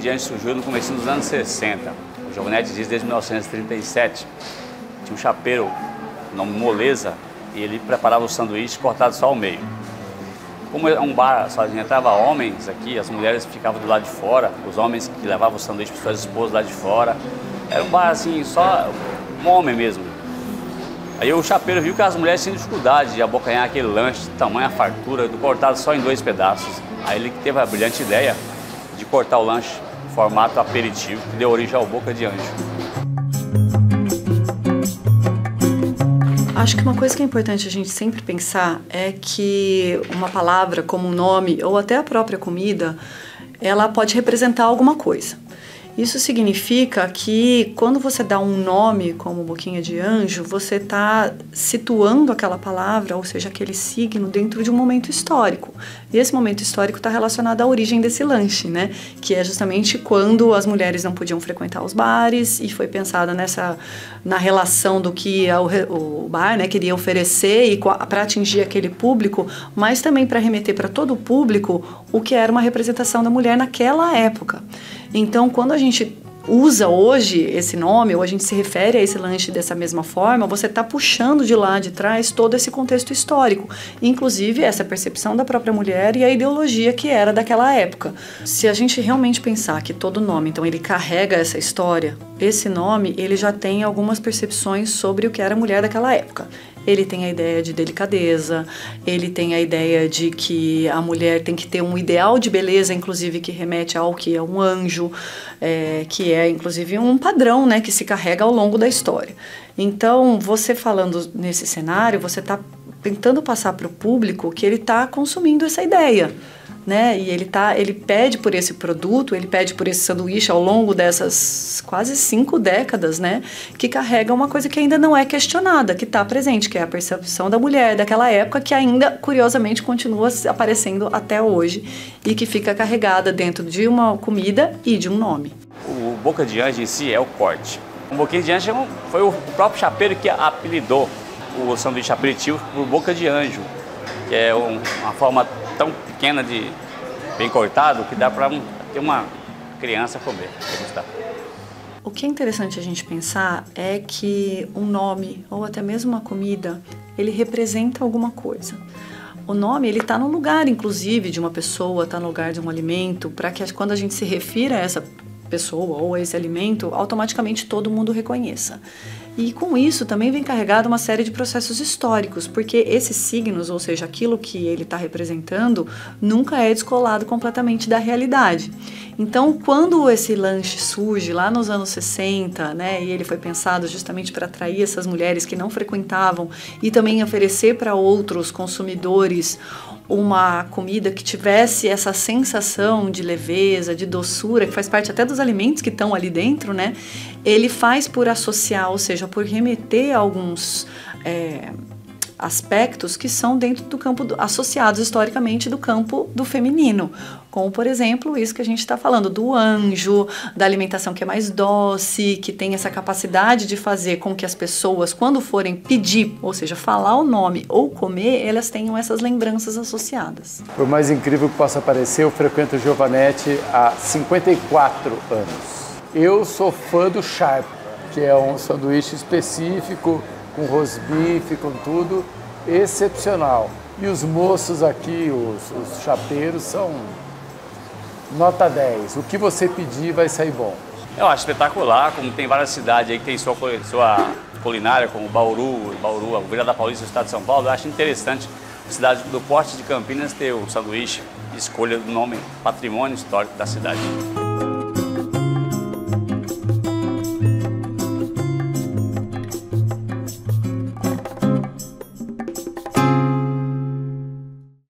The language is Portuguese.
de Anjos surgiu no começo dos anos 60. O Jovenete diz desde 1937. Tinha um chapeiro, nome Moleza, e ele preparava o sanduíche cortado só ao meio. Como é um bar, só entrava homens aqui, as mulheres ficavam do lado de fora, os homens que levavam o sanduíche para suas esposas lá de fora. Era um bar assim, só um homem mesmo. Aí o chapeiro viu que as mulheres tinham dificuldade de abocanhar aquele lanche de tamanha fartura, cortado só em 2 pedaços. Aí ele teve a brilhante ideia de cortar o lanche em formato aperitivo, que deu origem ao Boca de Anjo. Acho que uma coisa que é importante a gente sempre pensar é que uma palavra como um nome ou até a própria comida, ela pode representar alguma coisa. Isso significa que quando você dá um nome como Boquinha de Anjo, você está situando aquela palavra, ou seja, aquele signo, dentro de um momento histórico. E esse momento histórico está relacionado à origem desse lanche, né? Que é justamente quando as mulheres não podiam frequentar os bares e foi pensada na relação do que o bar, né, queria oferecer e para atingir aquele público, mas também para remeter para todo o público o que era uma representação da mulher naquela época. Então, quando a gente usa hoje esse nome, ou a gente se refere a esse lanche dessa mesma forma, você está puxando de lá de trás todo esse contexto histórico, inclusive essa percepção da própria mulher e a ideologia que era daquela época. Se a gente realmente pensar que todo nome, então, ele carrega essa história, esse nome, ele já tem algumas percepções sobre o que era a mulher daquela época. Ele tem a ideia de delicadeza, ele tem a ideia de que a mulher tem que ter um ideal de beleza, inclusive que remete ao que é um anjo, que é inclusive um padrão, né, que se carrega ao longo da história. Então, você falando nesse cenário, você está tentando passar para o público que ele está consumindo essa ideia, né? E ele pede por esse produto, ele pede por esse sanduíche ao longo dessas quase 5 décadas, né? Que carrega uma coisa que ainda não é questionada, que está presente, que é a percepção da mulher daquela época, que ainda, curiosamente, continua aparecendo até hoje e que fica carregada dentro de uma comida e de um nome. O Boca de Anjo em si é o corte. O Boquinha de Anjo foi o próprio chapeiro que apelidou o sanduíche aperitivo por Boca de Anjo, que é uma forma tão pequena de bem cortado que dá para ter uma criança comer. O que é interessante a gente pensar é que um nome ou até mesmo uma comida, ele representa alguma coisa. O nome, ele está no lugar, inclusive, de uma pessoa, está no lugar de um alimento, para que quando a gente se refira a essa pessoa ou a esse alimento, automaticamente todo mundo reconheça. E com isso também vem carregado uma série de processos históricos, porque esses signos, ou seja, aquilo que ele está representando, nunca é descolado completamente da realidade. Então, quando esse lanche surge lá nos anos 60, né, e ele foi pensado justamente para atrair essas mulheres que não frequentavam e também oferecer para outros consumidores uma comida que tivesse essa sensação de leveza, de doçura, que faz parte até dos alimentos que estão ali dentro, né? Ele faz por associar, ou seja, por remeter a alguns aspectos que são dentro do campo, associados historicamente do campo do feminino, como, por exemplo, isso que a gente está falando, do anjo, da alimentação que é mais doce, que tem essa capacidade de fazer com que as pessoas, quando forem pedir, ou seja, falar o nome ou comer, elas tenham essas lembranças associadas. Por mais incrível que possa parecer, eu frequento o Giovanetti há 54 anos. Eu sou fã do Sharp, que é um sanduíche específico, com rosbife, com tudo, excepcional. E os moços aqui, os chapeiros, são nota 10. O que você pedir vai sair bom. Eu acho espetacular, como tem várias cidades aí que tem sua culinária, como Bauru, a Vila da Paulista, o estado de São Paulo. Eu acho interessante a cidade do Porto de Campinas ter o sanduíche, escolha do nome Patrimônio Histórico da cidade.